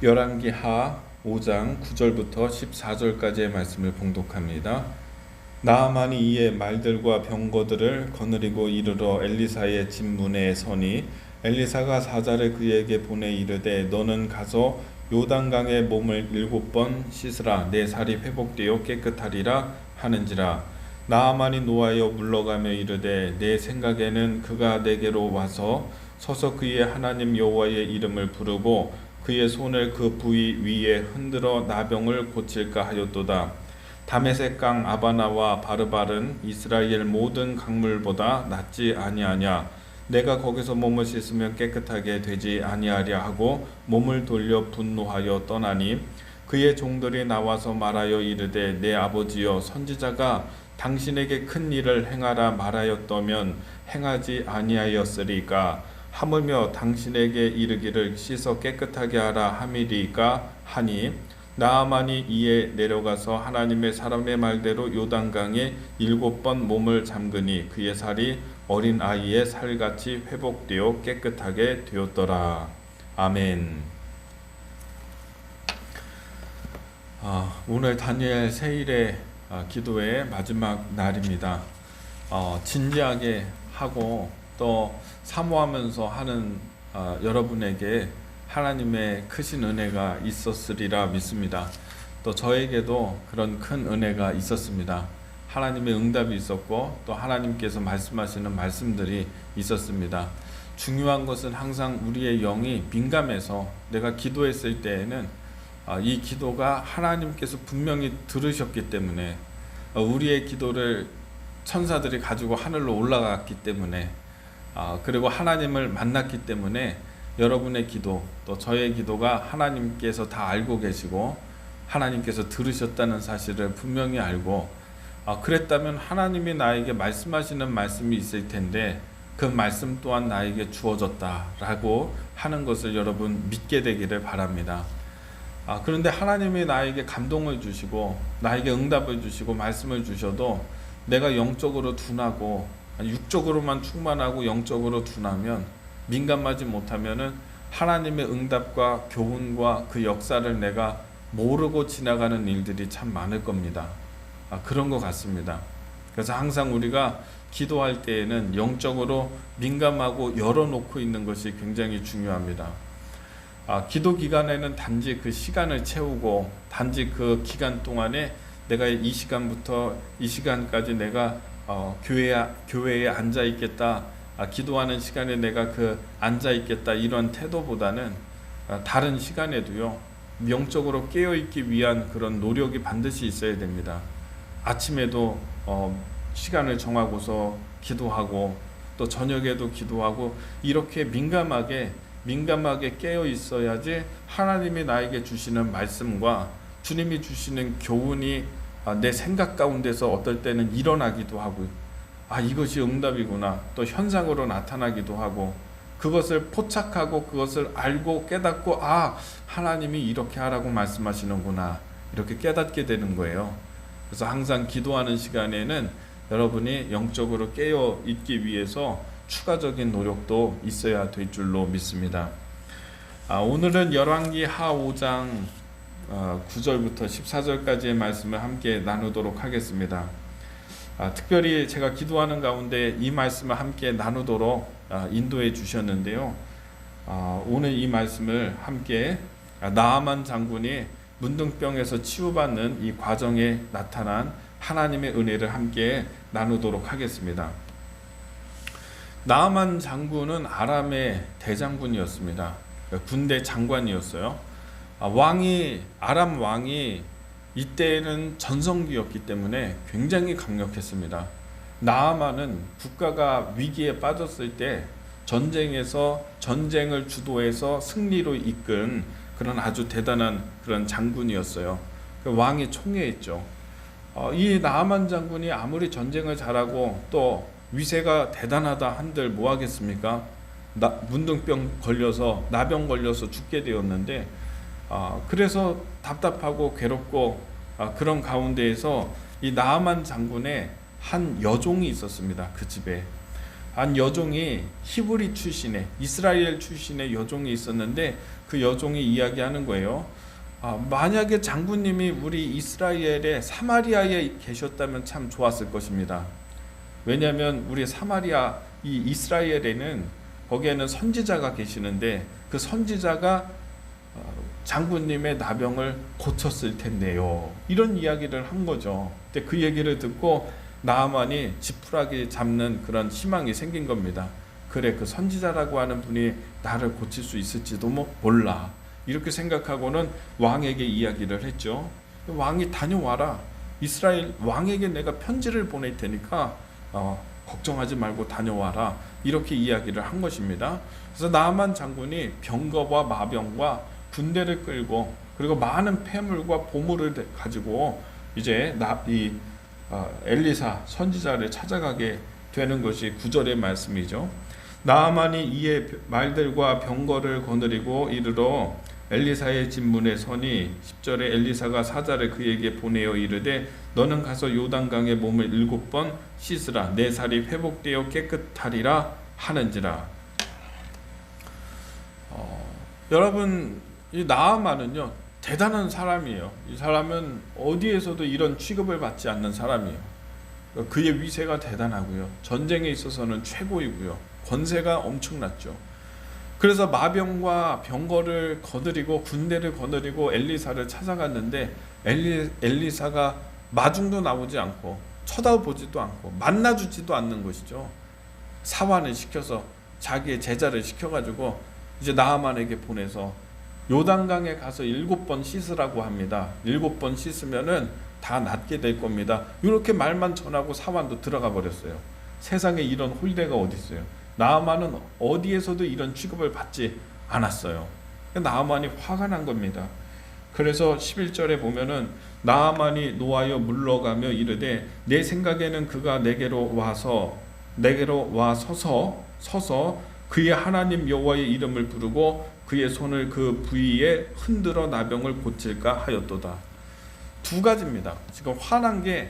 열왕기하 5장 9절부터 14절까지의 말씀을 봉독합니다. 나아만이 이에 말들과 병거들을 거느리고 이르러 엘리사의 집 문에 서니 엘리사가 사자를 그에게 보내 이르되 너는 가서 요단강에 몸을 7번 씻으라 내 살이 회복되어 깨끗하리라 하는지라. 나아만이 노하여 물러가며 이르되 내 생각에는 그가 내게로 와서 서서 그의 하나님 여호와의 이름을 부르고 그의 손을 그 부위 위에 흔들어 나병을 고칠까 하였도다. 다메섹 강 아바나와 바르발은 이스라엘 모든 강물보다 낫지 아니하냐. 내가 거기서 몸을 씻으면 깨끗하게 되지 아니하랴 하고 몸을 돌려 분노하여 떠나니 그의 종들이 나와서 말하여 이르되 내 아버지여 선지자가 당신에게 큰 일을 행하라 말하였다면 행하지 아니하였으리까. 하물며 당신에게 이르기를 씻어 깨끗하게 하라 함이리까 하니 나아만이 이에 내려가서 하나님의 사람의 말대로 요단강에 7번 몸을 잠그니 그의 살이 어린 아이의 살같이 회복되어 깨끗하게 되었더라. 아멘. 오늘 다니엘 세일의 기도의 마지막 날입니다. 진지하게 하고 또 사모하면서 하는 여러분에게 하나님의 크신 은혜가 있었으리라 믿습니다. 또 저에게도 그런 큰 은혜가 있었습니다. 하나님의 응답이 있었고 또 하나님께서 말씀하시는 말씀들이 있었습니다. 중요한 것은 항상 우리의 영이 민감해서 내가 기도했을 때에는 이 기도가 하나님께서 분명히 들으셨기 때문에 우리의 기도를 천사들이 가지고 하늘로 올라갔기 때문에 그리고 하나님을 만났기 때문에 여러분의 기도 또 저의 기도가 하나님께서 다 알고 계시고 하나님께서 들으셨다는 사실을 분명히 알고 그랬다면 하나님이 나에게 말씀하시는 말씀이 있을 텐데 그 말씀 또한 나에게 주어졌다라고 하는 것을 여러분 믿게 되기를 바랍니다. 그런데 하나님이 나에게 감동을 주시고 나에게 응답을 주시고 말씀을 주셔도 내가 영적으로 둔하고 육적으로만 충만하고 영적으로 둔하면 민감하지 못하면은 하나님의 응답과 교훈과 그 역사를 내가 모르고 지나가는 일들이 참 많을 겁니다. 그런 것 같습니다. 그래서 항상 우리가 기도할 때에는 영적으로 민감하고 열어놓고 있는 것이 굉장히 중요합니다. 기도 기간에는 단지 그 시간을 채우고 단지 그 기간 동안에 내가 이 시간부터 이 시간까지 내가 교회에 앉아 있겠다. 기도하는 시간에 내가 앉아 있겠다. 이런 태도보다는 다른 시간에도요. 영적으로 깨어 있기 위한 그런 노력이 반드시 있어야 됩니다. 아침에도 시간을 정하고서 기도하고 또 저녁에도 기도하고 이렇게 민감하게 깨어 있어야지 하나님이 나에게 주시는 말씀과 주님이 주시는 교훈이 내 생각 가운데서 어떨 때는 일어나기도 하고 이것이 응답이구나 또 현상으로 나타나기도 하고 그것을 포착하고 그것을 알고 깨닫고 하나님이 이렇게 하라고 말씀하시는구나 이렇게 깨닫게 되는 거예요. 그래서 항상 기도하는 시간에는 여러분이 영적으로 깨어 있기 위해서 추가적인 노력도 있어야 될 줄로 믿습니다. 오늘은 열왕기하 5장 9절부터 14절까지의 말씀을 함께 나누도록 하겠습니다. 특별히 제가 기도하는 가운데 이 말씀을 함께 나누도록 인도해 주셨는데요. 오늘 이 말씀을 함께 나아만 장군이 문둥병에서 치유받는 이 과정에 나타난 하나님의 은혜를 함께 나누도록 하겠습니다. 나아만 장군은 아람의 대장군이었습니다. 군대 장관이었어요. 아람 왕이 이때에는 전성기였기 때문에 굉장히 강력했습니다. 나아만은 국가가 위기에 빠졌을 때 전쟁에서 전쟁을 주도해서 승리로 이끈 그런 아주 대단한 그런 장군이었어요. 왕이 총애했죠. 이 나아만 장군이 아무리 전쟁을 잘하고 또 위세가 대단하다 한들 뭐 하겠습니까? 문둥병 걸려서 나병 걸려서 죽게 되었는데 그래서 답답하고 괴롭고 그런 가운데에서 이 나아만 장군의 한 여종이 있었습니다. 그 집에 한 여종이 히브리 출신의 이스라엘 출신의 여종이 있었는데 그 여종이 이야기하는 거예요. 만약에 장군님이 우리 이스라엘의 사마리아에 계셨다면 참 좋았을 것입니다. 왜냐하면 우리 사마리아 이 이스라엘에는 거기에는 선지자가 계시는데 그 선지자가 장군님의 나병을 고쳤을 텐데요. 이런 이야기를 한 거죠. 근데 그 얘기를 듣고 나아만이 지푸라기 잡는 그런 희망이 생긴 겁니다. 그래, 그 선지자라고 하는 분이 나를 고칠 수 있을지도 몰라. 이렇게 생각하고는 왕에게 이야기를 했죠. 왕이 다녀와라. 이스라엘 왕에게 내가 편지를 보낼 테니까 걱정하지 말고 다녀와라. 이렇게 이야기를 한 것입니다. 그래서 나아만 장군이 병거와 마병과 군대를 끌고 그리고 많은 폐물과 보물을 가지고 이제 엘리사 선지자를 찾아가게 되는 것이 9절의 말씀이죠. 나아만이 이에 말들과 병거를 거느리고 이르러 엘리사의 진문에 서니 10절에 엘리사가 사자를 그에게 보내어 이르되 너는 가서 요단강에 몸을 7번 씻으라 내 살이 회복되어 깨끗하리라 하는지라. 여러분, 이 나아만은요 대단한 사람이에요. 이 사람은 어디에서도 이런 취급을 받지 않는 사람이에요. 그의 위세가 대단하고요, 전쟁에 있어서는 최고이고요, 권세가 엄청났죠. 그래서 마병과 병거를 거느리고 군대를 거느리고 엘리사를 찾아갔는데 엘리사가 마중도 나오지 않고 쳐다보지도 않고 만나주지도 않는 것이죠. 사환을 시켜서 자기의 제자를 시켜가지고 이제 나아만에게 보내서 요단강에 가서 7번 씻으라고 합니다. 7번 씻으면은 다 낫게 될 겁니다. 이렇게 말만 전하고 사환도 들어가 버렸어요. 세상에 이런 홀대가 어디 있어요. 나아만은 어디에서도 이런 취급을 받지 않았어요. 나아만이 화가 난 겁니다. 그래서 11절에 보면은 나아만이 노하여 물러가며 이르되 내 생각에는 그가 내게로 와 서서 그의 하나님 여호와의 이름을 부르고 그의 손을 그 부위에 흔들어 나병을 고칠까 하였도다. 두 가지입니다. 지금 화난 게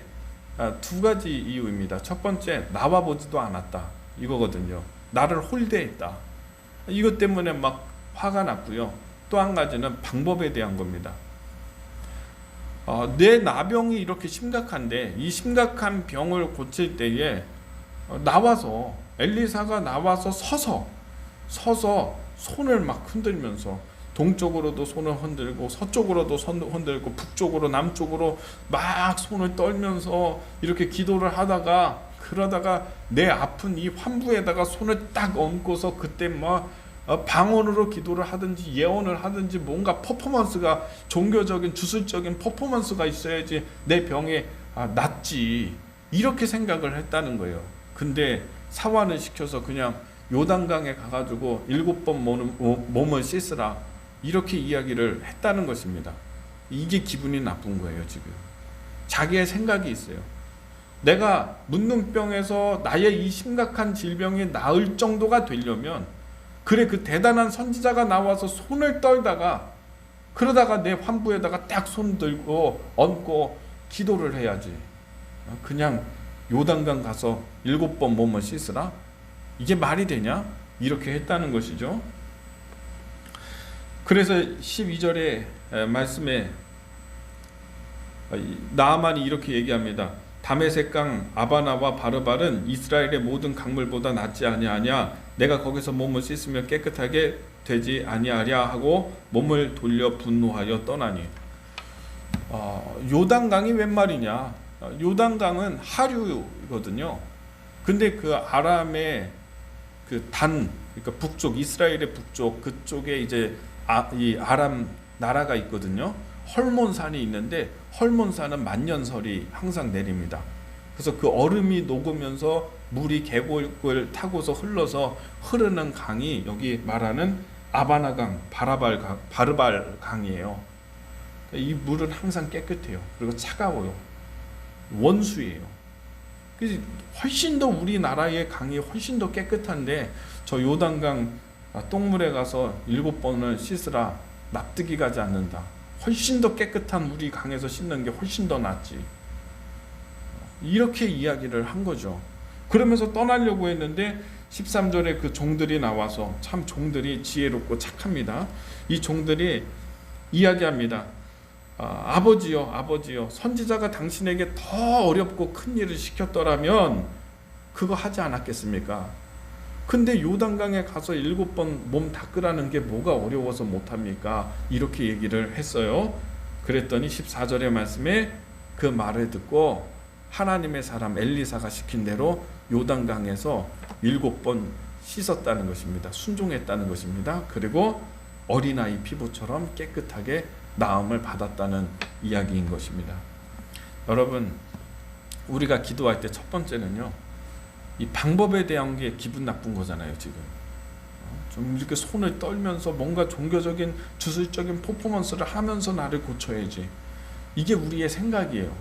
두 가지 이유입니다. 첫 번째, 나와 보지도 않았다 이거거든요. 나를 홀대했다. 이것 때문에 막 화가 났고요. 또 한 가지는 방법에 대한 겁니다. 내 나병이 이렇게 심각한데 이 심각한 병을 고칠 때에 엘리사가 나와서 서서 손을 막 흔들면서 동쪽으로도 손을 흔들고 서쪽으로도 손을 흔들고 북쪽으로 남쪽으로 막 손을 떨면서 이렇게 기도를 그러다가 내 아픈 이 환부에다가 손을 딱 얹고서 그때 막 방언으로 기도를 하든지 예언을 하든지 뭔가 퍼포먼스가, 종교적인 주술적인 퍼포먼스가 있어야지 내 병에 낫지, 이렇게 생각을 했다는 거예요. 근데 사환을 시켜서 그냥 요단강에 가가지고 7번 몸을 씻으라 이렇게 이야기를 했다는 것입니다. 이게 기분이 나쁜 거예요. 지금 자기의 생각이 있어요. 내가 문둥병에서 나의 이 심각한 질병이 나을 정도가 되려면 그래, 그 대단한 선지자가 나와서 손을 떨다가 그러다가 내 환부에다가 딱 손 들고 얹고 기도를 해야지. 그냥 요단강 가서 7번 몸을 씻으라? 이게 말이 되냐? 이렇게 했다는 것이죠. 그래서 12절의 말씀에 나아만이 이렇게 얘기합니다. 다메섹강 아바나와 바르발은 이스라엘의 모든 강물보다 낫지 아니하냐? 내가 거기서 몸을 씻으며 깨끗하게 되지 아니하랴 하고 몸을 돌려 분노하여 떠나니. 요단강이 웬 말이냐? 요단강은 하류거든요. 근데 그 아람의 그러니까 북쪽, 이스라엘의 북쪽, 그쪽에 이제 이 아람 나라가 있거든요. 헐몬산이 있는데 헐몬산은 만년설이 항상 내립니다. 그래서 그 얼음이 녹으면서 물이 계곡을 타고서 흘러서 흐르는 강이 여기 말하는 아바나강, 바르발 강이에요. 이 물은 항상 깨끗해요. 그리고 차가워요. 원수예요. 그래서 훨씬 더 우리나라의 강이 훨씬 더 깨끗한데 저 요단강 똥물에 가서 7번을 씻으라 납득이 가지 않는다. 훨씬 더 깨끗한 우리 강에서 씻는 게 훨씬 더 낫지. 이렇게 이야기를 한 거죠. 그러면서 떠나려고 했는데 13절에 그 종들이 나와서, 참 종들이 지혜롭고 착합니다. 이 종들이 이야기합니다. 아버지여, 아버지여, 선지자가 당신에게 더 어렵고 큰 일을 시켰더라면 그거 하지 않았겠습니까? 근데 요단강에 가서 7번 몸 닦으라는 게 뭐가 어려워서 못합니까? 이렇게 얘기를 했어요. 그랬더니 14절의 말씀에 그 말을 듣고 하나님의 사람 엘리사가 시킨 대로 요단강에서 7번 씻었다는 것입니다. 순종했다는 것입니다. 그리고 어린아이 피부처럼 깨끗하게 나음을 받았다는 이야기인 것입니다. 여러분, 우리가 기도할 때 첫 번째는요, 이 방법에 대한 게 기분 나쁜 거잖아요. 지금 좀 이렇게 손을 떨면서 뭔가 종교적인 주술적인 퍼포먼스를 하면서 나를 고쳐야지, 이게 우리의 생각이에요.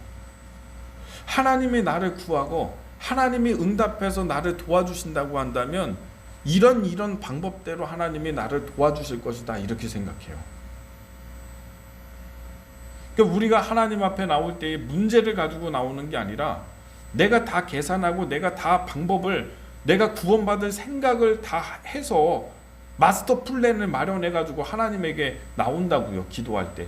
하나님이 나를 구하고 하나님이 응답해서 나를 도와주신다고 한다면 이런 방법대로 하나님이 나를 도와주실 것이다, 이렇게 생각해요. 그러니까 우리가 하나님 앞에 나올 때 문제를 가지고 나오는 게 아니라 내가 다 계산하고 내가 다 방법을, 내가 구원받을 생각을 다 해서 마스터 플랜을 마련해 가지고 하나님에게 나온다고요, 기도할 때.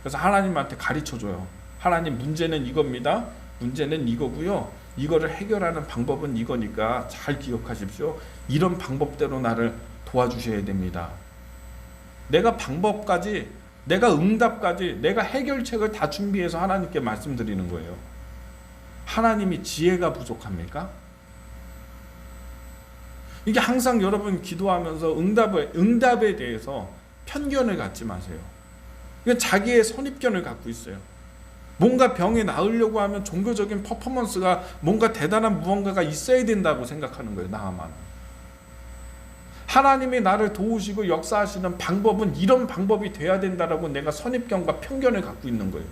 그래서 하나님한테 가르쳐줘요. 하나님, 문제는 이겁니다. 문제는 이거고요. 이거를 해결하는 방법은 이거니까 잘 기억하십시오. 이런 방법대로 나를 도와주셔야 됩니다. 내가 방법까지, 내가 응답까지, 내가 해결책을 다 준비해서 하나님께 말씀드리는 거예요. 하나님이 지혜가 부족합니까? 이게 항상 여러분 기도하면서 응답에 대해서 편견을 갖지 마세요. 이건 자기의 선입견을 갖고 있어요. 뭔가 병이 나으려고 하면 종교적인 퍼포먼스가, 뭔가 대단한 무언가가 있어야 된다고 생각하는 거예요. 나만. 하나님이 나를 도우시고 역사하시는 방법은 이런 방법이 돼야 된다라고 내가 선입견과 편견을 갖고 있는 거예요.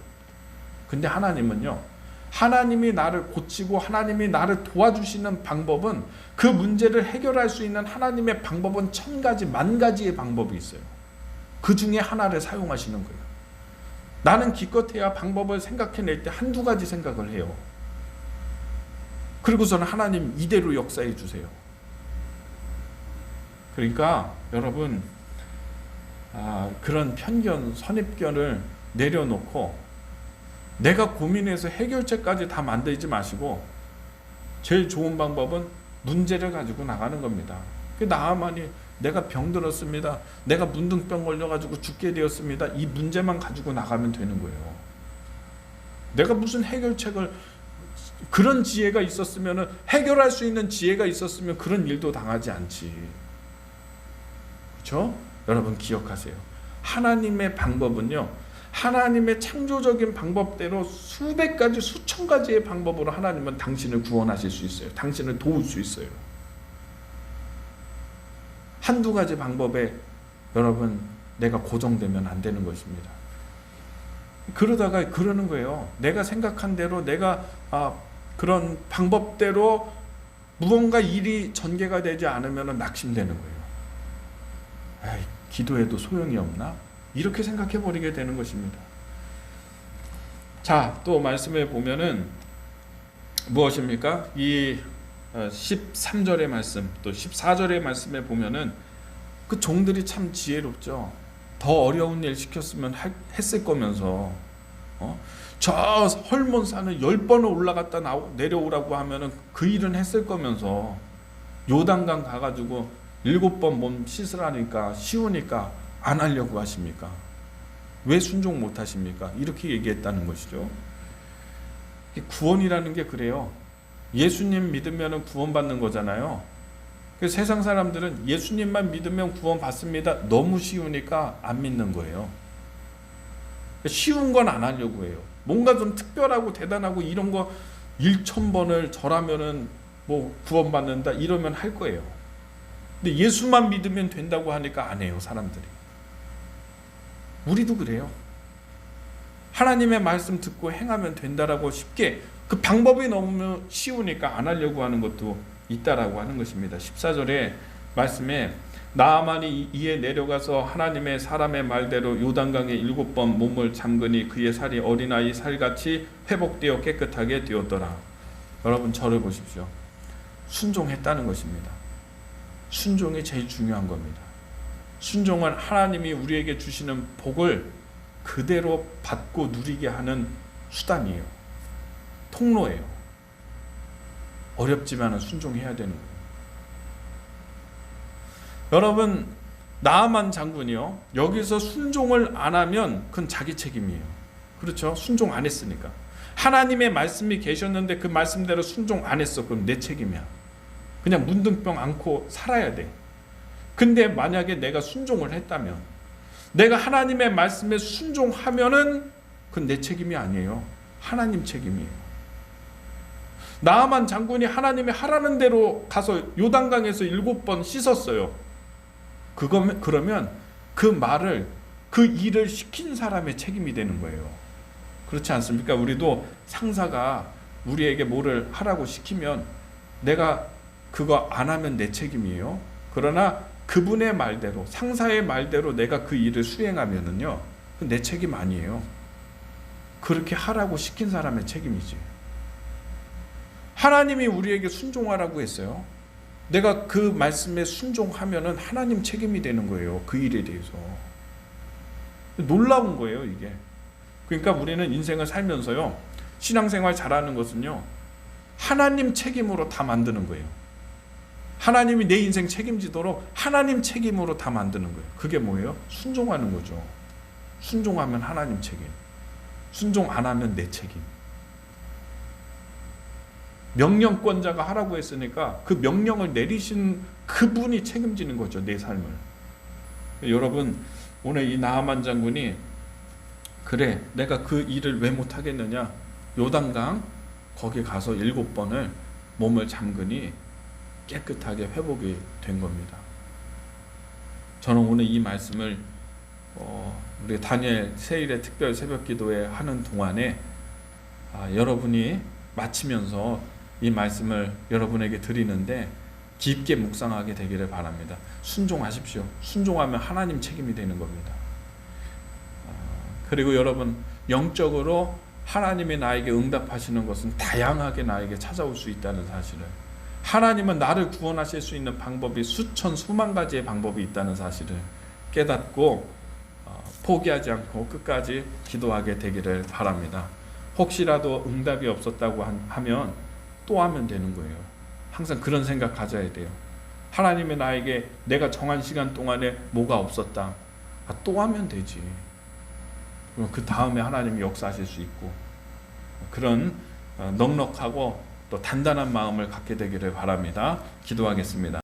근데 하나님은요, 하나님이 나를 고치고 하나님이 나를 도와주시는 방법은, 그 문제를 해결할 수 있는 하나님의 방법은 1000가지, 10,000가지의 방법이 있어요. 그 중에 하나를 사용하시는 거예요. 나는 기껏해야 방법을 생각해낼 때 한두 가지 생각을 해요. 그리고서는 하나님 이대로 역사해 주세요. 그러니까 여러분, 그런 편견, 선입견을 내려놓고 내가 고민해서 해결책까지 다 만들지 마시고 제일 좋은 방법은 문제를 가지고 나가는 겁니다. 나아만이 내가 병들었습니다, 내가 문둥병 걸려가지고 죽게 되었습니다, 이 문제만 가지고 나가면 되는 거예요. 내가 무슨 해결책을, 그런 지혜가 있었으면, 해결할 수 있는 지혜가 있었으면 그런 일도 당하지 않지. 그렇죠? 여러분 기억하세요. 하나님의 방법은요, 하나님의 창조적인 방법대로 수백 가지, 수천 가지의 방법으로 하나님은 당신을 구원하실 수 있어요. 당신을 도울 수 있어요. 한두 가지 방법에 여러분 내가 고정되면 안 되는 것입니다. 그러다가 그러는 거예요. 내가 생각한 대로, 내가 그런 방법대로 무언가 일이 전개가 되지 않으면 낙심되는 거예요. 에이, 기도해도 소용이 없나? 이렇게 생각해 버리게 되는 것입니다. 자, 또 말씀해 보면은 무엇입니까? 이 13절의 말씀, 또 14절의 말씀에 보면은 그 종들이 참 지혜롭죠. 더 어려운 일 시켰으면 했을 거면서, 저 헐몬산을 10번을 올라갔다 내려오라고 하면은 그 일은 했을 거면서, 요단강 가가지고 7번 몸 씻으라니까 쉬우니까 안 하려고 하십니까? 왜 순종 못 하십니까? 이렇게 얘기했다는 것이죠. 구원이라는 게 그래요. 예수님 믿으면 구원받는 거잖아요. 그래서 세상 사람들은 예수님만 믿으면 구원받습니다, 너무 쉬우니까 안 믿는 거예요. 쉬운 건 안 하려고 해요. 뭔가 좀 특별하고 대단하고 이런 거 1000번을 절하면은 뭐 구원받는다 이러면 할 거예요. 근데 예수만 믿으면 된다고 하니까 안 해요, 사람들이. 우리도 그래요. 하나님의 말씀 듣고 행하면 된다라고 쉽게, 그 방법이 너무 쉬우니까 안 하려고 하는 것도 있다라고 하는 것입니다. 14절에 말씀에 나아만이 이에 내려가서 하나님의 사람의 말대로 요단강에 7번 몸을 잠그니 그의 살이 어린아이 살같이 회복되어 깨끗하게 되었더라. 여러분 저를 보십시오. 순종했다는 것입니다. 순종이 제일 중요한 겁니다. 순종은 하나님이 우리에게 주시는 복을 그대로 받고 누리게 하는 수단이에요. 통로예요. 어렵지만 순종해야 되는 거예요. 여러분, 나아만 장군이요, 여기서 순종을 안 하면 그건 자기 책임이에요. 그렇죠? 순종 안 했으니까. 하나님의 말씀이 계셨는데 그 말씀대로 순종 안 했어. 그럼 내 책임이야. 그냥 문둥병 안고 살아야 돼. 근데 만약에 내가 순종을 했다면, 내가 하나님의 말씀에 순종하면은 그건 내 책임이 아니에요. 하나님 책임이에요. 나아만 장군이 하나님이 하라는 대로 가서 요단강에서 7번 씻었어요. 그러면 그 말을, 그 일을 시킨 사람의 책임이 되는 거예요. 그렇지 않습니까? 우리도 상사가 우리에게 뭐를 하라고 시키면 내가 그거 안 하면 내 책임이에요. 그러나 그분의 말대로, 상사의 말대로 내가 그 일을 수행하면은요, 내 책임 아니에요. 그렇게 하라고 시킨 사람의 책임이지. 하나님이 우리에게 순종하라고 했어요. 내가 그 말씀에 순종하면은 하나님 책임이 되는 거예요. 그 일에 대해서. 놀라운 거예요, 이게. 그러니까 우리는 인생을 살면서요, 신앙생활 잘하는 것은요, 하나님 책임으로 다 만드는 거예요. 하나님이 내 인생 책임지도록 하나님 책임으로 다 만드는 거예요. 그게 뭐예요? 순종하는 거죠. 순종하면 하나님 책임, 순종 안 하면 내 책임. 명령권자가 하라고 했으니까 그 명령을 내리신 그분이 책임지는 거죠, 내 삶을. 여러분, 오늘 이 나아만 장군이, 그래, 내가 그 일을 왜 못하겠느냐, 요단강 거기 가서 7번을 몸을 잠그니 깨끗하게 회복이 된 겁니다. 저는 오늘 이 말씀을 우리 다니엘 세일의 특별 새벽 기도회 하는 동안에 여러분이 마치면서 이 말씀을 여러분에게 드리는데 깊게 묵상하게 되기를 바랍니다. 순종하십시오. 순종하면 하나님 책임이 되는 겁니다. 그리고 여러분, 영적으로 하나님이 나에게 응답하시는 것은 다양하게 나에게 찾아올 수 있다는 사실을, 하나님은 나를 구원하실 수 있는 방법이 수천 수만 가지의 방법이 있다는 사실을 깨닫고 포기하지 않고 끝까지 기도하게 되기를 바랍니다. 혹시라도 응답이 없었다고 하면 또 하면 되는 거예요. 항상 그런 생각 가져야 돼요. 하나님이 나에게 내가 정한 시간 동안에 뭐가 없었다, 또 하면 되지. 그럼 그 다음에 하나님이 역사하실 수 있고, 그런 넉넉하고 또 단단한 마음을 갖게 되기를 바랍니다. 기도하겠습니다.